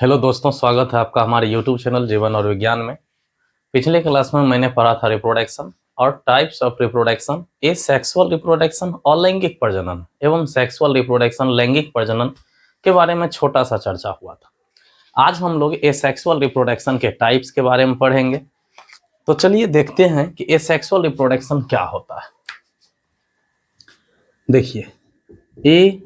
Hello दोस्तों, स्वागत है आपका हमारे YouTube चैनल जीवन और विज्ञान में। पिछले क्लास में मैंने पढ़ा था रिप्रोडक्शन और types of reproduction, A sexual reproduction अलैंगिक प्रजनन एवं सेक्सुअल रिप्रोडक्शन लैंगिक प्रजनन के बारे में छोटा सा चर्चा हुआ था। आज हम लोग ए सेक्सुअल रिप्रोडक्शन के टाइप्स के बारे में पढ़ेंगे। तो चलिए देखते हैं कि ए सेक्सुअल रिप्रोडक्शन क्या होता है। देखिए, ए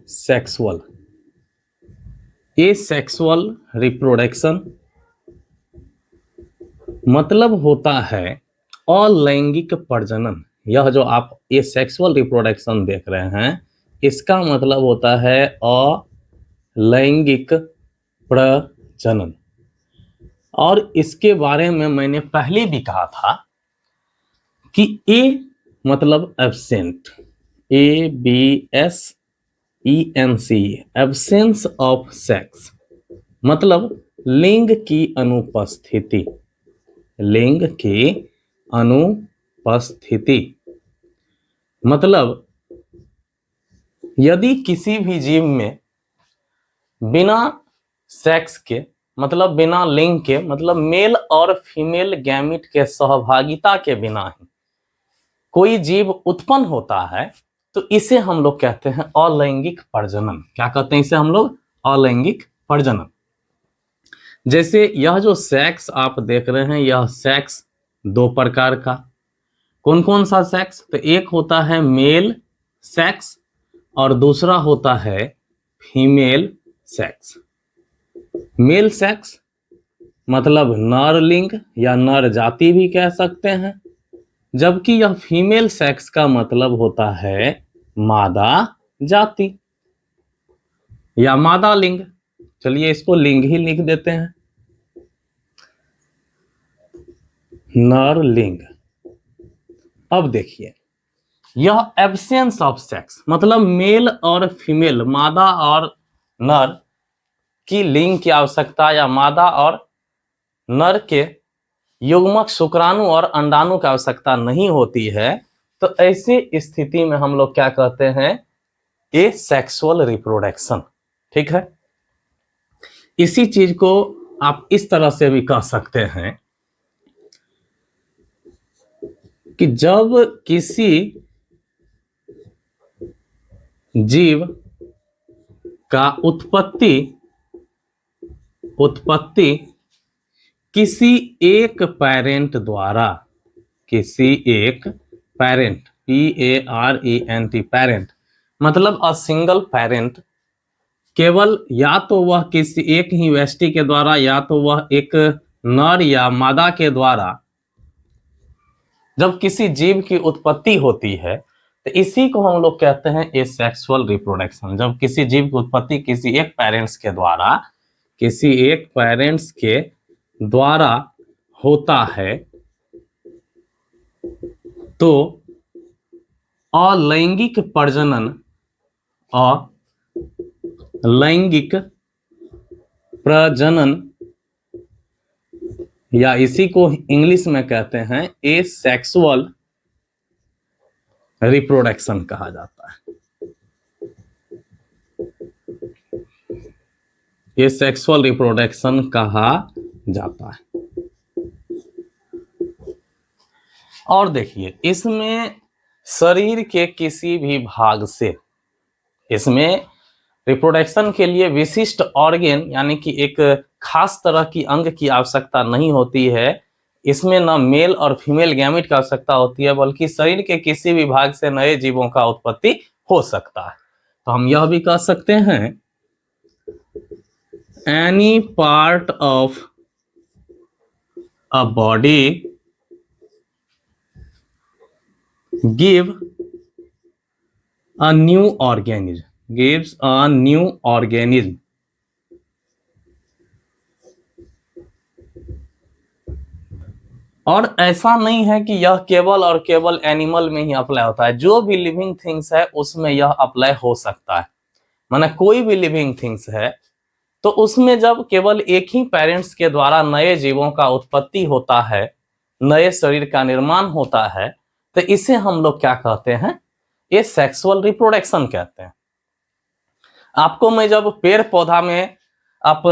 सेक्सुअल रिप्रोडक्शन मतलब होता है अलैंगिक प्रजनन। यह जो आप ये सेक्सुअल रिप्रोडक्शन देख रहे हैं, इसका मतलब होता है अलैंगिक प्रजनन। और इसके बारे में मैंने पहले भी कहा था कि ए मतलब absent, ABSENC, absence of sex, मतलब लिंग की अनुपस्थिति, लिंग की अनुपस्थिति। मतलब यदि किसी भी जीव में बिना सेक्स के, मतलब बिना लिंग के, मतलब मेल और फीमेल गैमीट के सहभागिता के बिना ही कोई जीव उत्पन्न होता है, तो इसे हम लोग कहते हैं अलैंगिक प्रजनन। क्या कहते हैं इसे हम लोग? अलैंगिक प्रजनन। जैसे यह जो सेक्स आप देख रहे हैं, यह सेक्स दो प्रकार का। कौन कौन सा सेक्स? तो एक होता है मेल सेक्स और दूसरा होता है फीमेल सेक्स। मेल सेक्स मतलब नर लिंग या नर जाति भी कह सकते हैं, जबकि यह फीमेल सेक्स का मतलब होता है मादा जाति या मादा लिंग। चलिए इसको लिंग ही लिख देते हैं, नर लिंग। अब देखिए, यह एब्सेंस ऑफ सेक्स मतलब मेल और फीमेल, मादा और नर की लिंग की आवश्यकता या मादा और नर के युग्मक शुक्राणु और अंडाणु की आवश्यकता नहीं होती है, तो ऐसी स्थिति में हम लोग क्या कहते हैं? ए सेक्सुअल रिप्रोडक्शन। ठीक है, इसी चीज को आप इस तरह से भी कह सकते हैं कि जब किसी जीव का उत्पत्ति किसी एक पेरेंट द्वारा, किसी एक पेरेंट, PARENT, पेरेंट मतलब अ सिंगल पेरेंट, केवल या तो वह किसी एक ही व्यक्ति के द्वारा या तो वह एक नर या मादा के द्वारा जब किसी जीव की उत्पत्ति होती है, तो इसी को हम लोग कहते हैं ए सेक्सुअल रिप्रोडक्शन। जब किसी जीव की उत्पत्ति किसी एक पेरेंट्स के द्वारा, किसी एक पेरेंट्स के द्वारा होता है, तो अलैंगिक प्रजनन, अलैंगिक प्रजनन या इसी को इंग्लिश में कहते हैं ए सेक्सुअल रिप्रोडक्शन कहा जाता है। ये सेक्सुअल रिप्रोडक्शन कहा जाता है। और देखिए, इसमें शरीर के किसी भी भाग से, इसमें रिप्रोडक्शन के लिए विशिष्ट ऑर्गन यानी कि एक खास तरह की अंग की आवश्यकता नहीं होती है। इसमें न मेल और फीमेल गैमेट की आवश्यकता होती है, बल्कि शरीर के किसी भी भाग से नए जीवों का उत्पत्ति हो सकता है। तो हम यह भी कह सकते हैं any part of a body give a new organism, gives a new organism। और ऐसा नहीं है कि यह केवल और केवल एनिमल में ही अप्लाई होता है, जो भी लिविंग थिंग्स है उसमें यह अप्लाई हो सकता है। माने कोई भी लिविंग थिंग्स है तो उसमें जब केवल एक ही पेरेंट्स के द्वारा नए जीवों का उत्पत्ति होता है, नए शरीर का निर्माण होता है, तो इसे हम लोग क्या कहते हैं? ये सेक्सुअल रिप्रोडक्शन कहते हैं। आपको मैं जब पेड़ पौधा में आप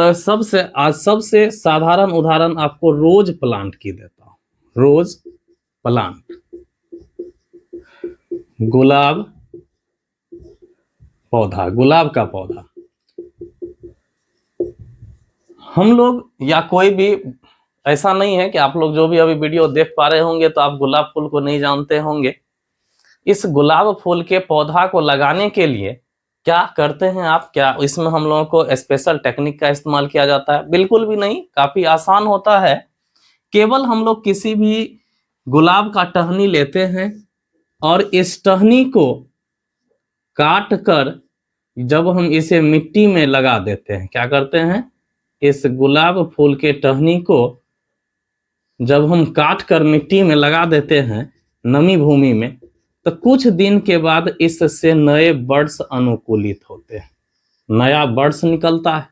सबसे साधारण उदाहरण आपको रोज प्लांट की देता हूं। रोज प्लांट, गुलाब पौधा, गुलाब का पौधा। हम लोग या कोई भी, ऐसा नहीं है कि आप लोग जो भी अभी वीडियो देख पा रहे होंगे तो आप गुलाब फूल को नहीं जानते होंगे। इस गुलाब फूल के पौधा को लगाने के लिए क्या करते हैं आप, क्या इसमें हम लोगों को स्पेशल टेक्निक का इस्तेमाल किया जाता है? बिल्कुल भी नहीं, काफी आसान होता है। केवल हम लोग किसी भी गुलाब का टहनी लेते हैं और इस टहनी को काट कर जब हम इसे मिट्टी में लगा देते हैं, क्या करते हैं, इस गुलाब फूल के टहनी को जब हम काट कर मिट्टी में लगा देते हैं नमी भूमि में, तो कुछ दिन के बाद इससे नए बर्ड्स अनुकूलित होते हैं, नया बर्ड्स निकलता है।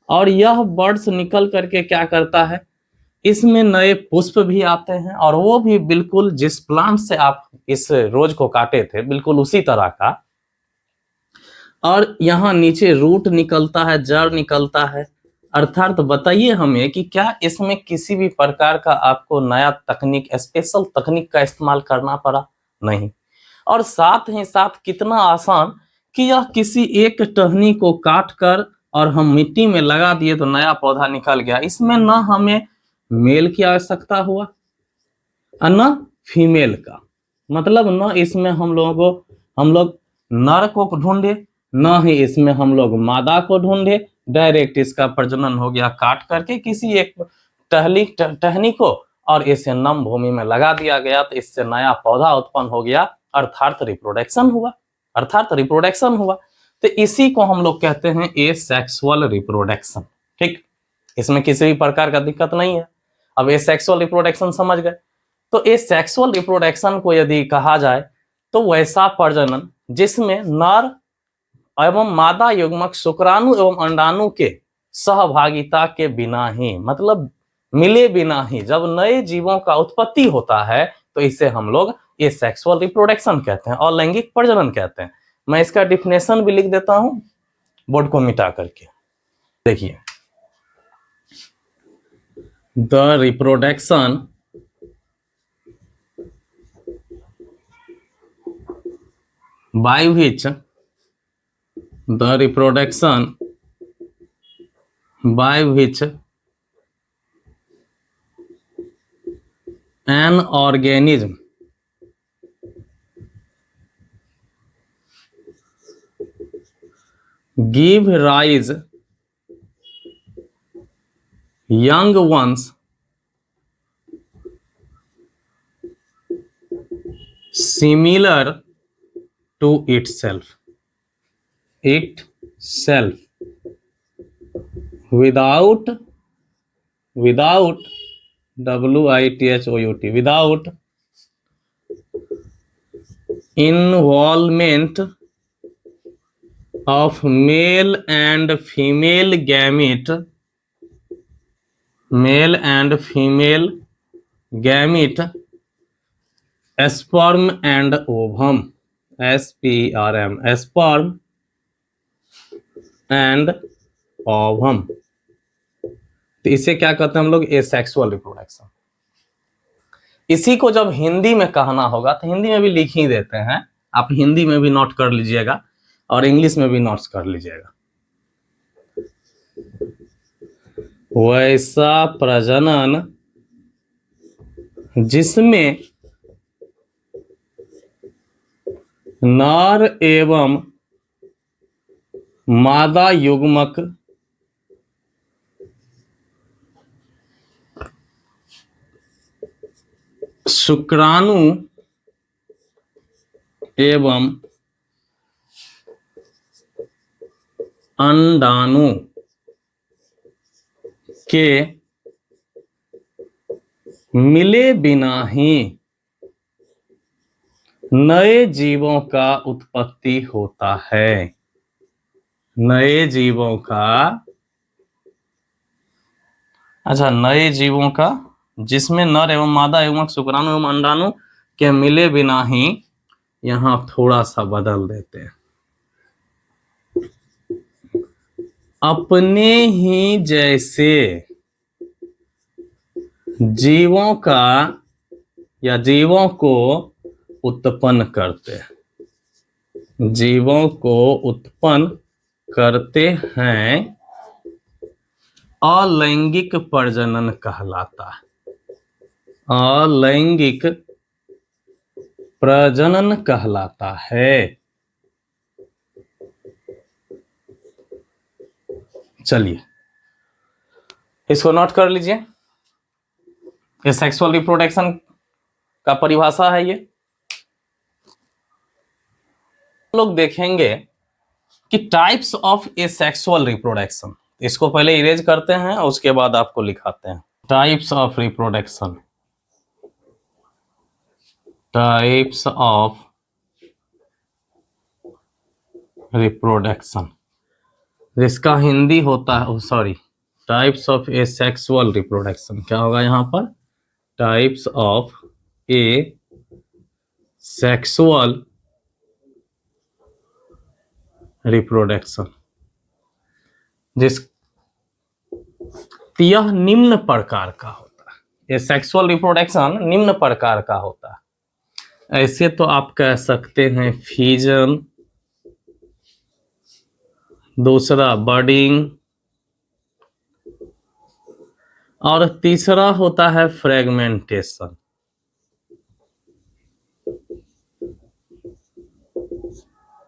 और यह बर्ड्स निकल करके क्या करता है, इसमें नए पुष्प भी आते हैं, और वो भी बिल्कुल जिस प्लांट से आप इस रोज को काटे थे बिल्कुल उसी तरह का। और यहाँ नीचे रूट निकलता है, जड़ निकलता है। अर्थात बताइए हमें कि क्या इसमें किसी भी प्रकार का आपको नया तकनीक, स्पेशल तकनीक का इस्तेमाल करना पड़ा? नहीं। और साथ ही साथ कितना आसान कि यह किसी एक टहनी को काट कर और हम मिट्टी में लगा दिए तो नया पौधा निकल गया। इसमें न हमें मेल की आवश्यकता हुआ और न फीमेल का, मतलब न इसमें हम लोग नर को ढूंढे, न ही इसमें हम लोग मादा को ढूंढे। डायरेक्ट इसका प्रजनन हो गया काट करके किसी एक टहनी को, और इसे नम भूमि में लगा दिया गया, तो इससे नया पौधा उत्पन्न हो गया, अर्थात रिप्रोडक्शन हुआ। तो इसी को हम लोग कहते हैं एसेक्सुअल रिप्रोडक्शन। ठीक, इसमें किसी भी प्रकार का दिक्कत नहीं है। अब एसेक्सुअल रिप्रोडक्शन समझ गए। तो एसेक्सुअल रिप्रोडक्शन को यदि कहा जाए तो वैसा प्रजनन जिसमें नर एवं मादा युग्मक शुक्राणु एवं अंडाणु के सहभागिता के बिना ही, मतलब मिले बिना ही जब नए जीवों का उत्पत्ति होता है, तो इसे हम लोग एसेक्सुअल रिप्रोडक्शन कहते हैं और लैंगिक प्रजनन कहते हैं। मैं इसका डिफिनेशन भी लिख देता हूं बोर्ड को मिटा करके। देखिए, the reproduction by which an organism give rise young ones similar to itself without WITHOUT without involvement of male and female gamete, sperm and ovum, SPRM, sperm and ovum। तो इसे क्या कहते हैं हम लोग, एसेक्सुअल रिप्रोडक्शन। इसी को जब हिंदी में कहना होगा तो हिंदी में भी लिख ही देते हैं, आप हिंदी में भी नोट कर लीजिएगा और इंग्लिश में भी नोट्स कर लीजिएगा। वैसा प्रजनन जिसमें नर एवं मादा युग्मक शुक्राणु एवं अंडाणु के मिले बिना ही नए जीवों का उत्पत्ति होता है। नए जीवों का जिसमें नर एवं मादा एवं शुक्राणु एवं अंडाणु के मिले बिना ही, यहां थोड़ा सा बदल देते हैं, अपने ही जैसे जीवों का या जीवों को उत्पन्न करते हैं, जीवों को उत्पन्न करते हैं, अलैंगिक प्रजनन कहलाता है, अलैंगिक प्रजनन कहलाता है। चलिए इसको नोट कर लीजिए, ये सेक्सुअल रिप्रोडक्शन का परिभाषा है। ये लोग देखेंगे कि types of A sexual reproduction, इसको पहले इरेज करते हैं उसके बाद आपको लिखाते हैं। Types of reproduction, types of reproduction, जिसका हिंदी होता है, sorry, types of A sexual reproduction क्या होगा यहाँ पर, types of A sexual reproduction, जिस यह निम्न प्रकार का होता है, ये सेक्सुअल रिप्रोडक्शन निम्न प्रकार का होता है। ऐसे तो आप कह सकते हैं फ्यूजन, दूसरा बडिंग, और तीसरा होता है फ्रेगमेंटेशन।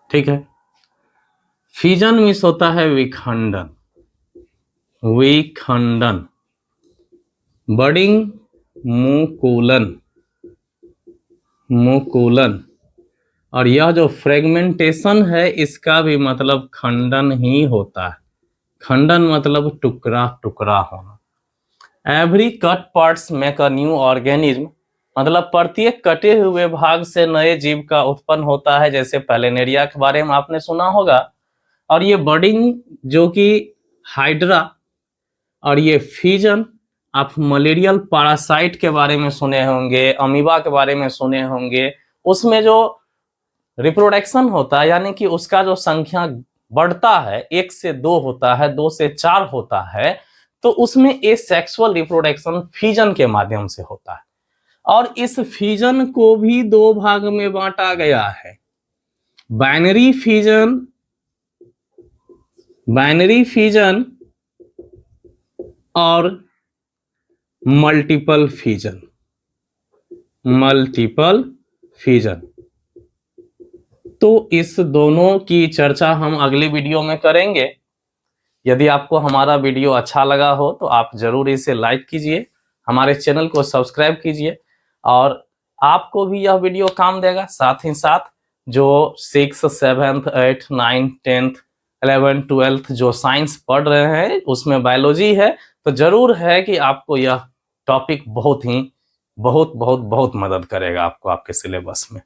ठीक है, फ्यूजन मीन्स होता है विखंडन, विखंडन, बडिंग मुकुलन, मुकुलन, और यह जो फ्रेगमेंटेशन है इसका भी मतलब खंडन ही होता है। खंडन मतलब टुकड़ा टुकड़ा होना। Every cut parts make a new organism, मतलब प्रत्येक कटे हुए भाग से नए जीव का उत्पन्न होता है, जैसे पैलिनेरिया के बारे में आपने सुना होगा। और ये बडिंग जो कि हाइड्रा, और ये फ्यूजन आप मलेरियल पैरासाइट के बारे में सुने होंगे, अमीबा के बारे में सुने होंगे। उसमें जो रिप्रोडक्शन होता है यानी कि उसका जो संख्या बढ़ता है, 1 से 2 होता है, 2 से 4 होता है, तो उसमें ए सेक्सुअल रिप्रोडक्शन फ्यूजन के माध्यम से होता है। और इस फ्यूजन को भी 2 भाग में बांटा गया है, बाइनरी फ्यूजन, बाइनरी फ्यूजन और मल्टीपल फ्यूजन, मल्टीपल फ्यूजन। तो इस दोनों की चर्चा हम अगली वीडियो में करेंगे। यदि आपको हमारा वीडियो अच्छा लगा हो तो आप जरूर इसे लाइक कीजिए, हमारे चैनल को सब्सक्राइब कीजिए, और आपको भी यह वीडियो काम देगा। साथ ही साथ जो 6, 7, 8, 9, 10, 11, 12 जो साइंस पढ़ रहे हैं उसमें बायोलॉजी है, तो जरूर है कि आपको यह टॉपिक बहुत ही बहुत बहुत बहुत मदद करेगा आपको आपके सिलेबस में।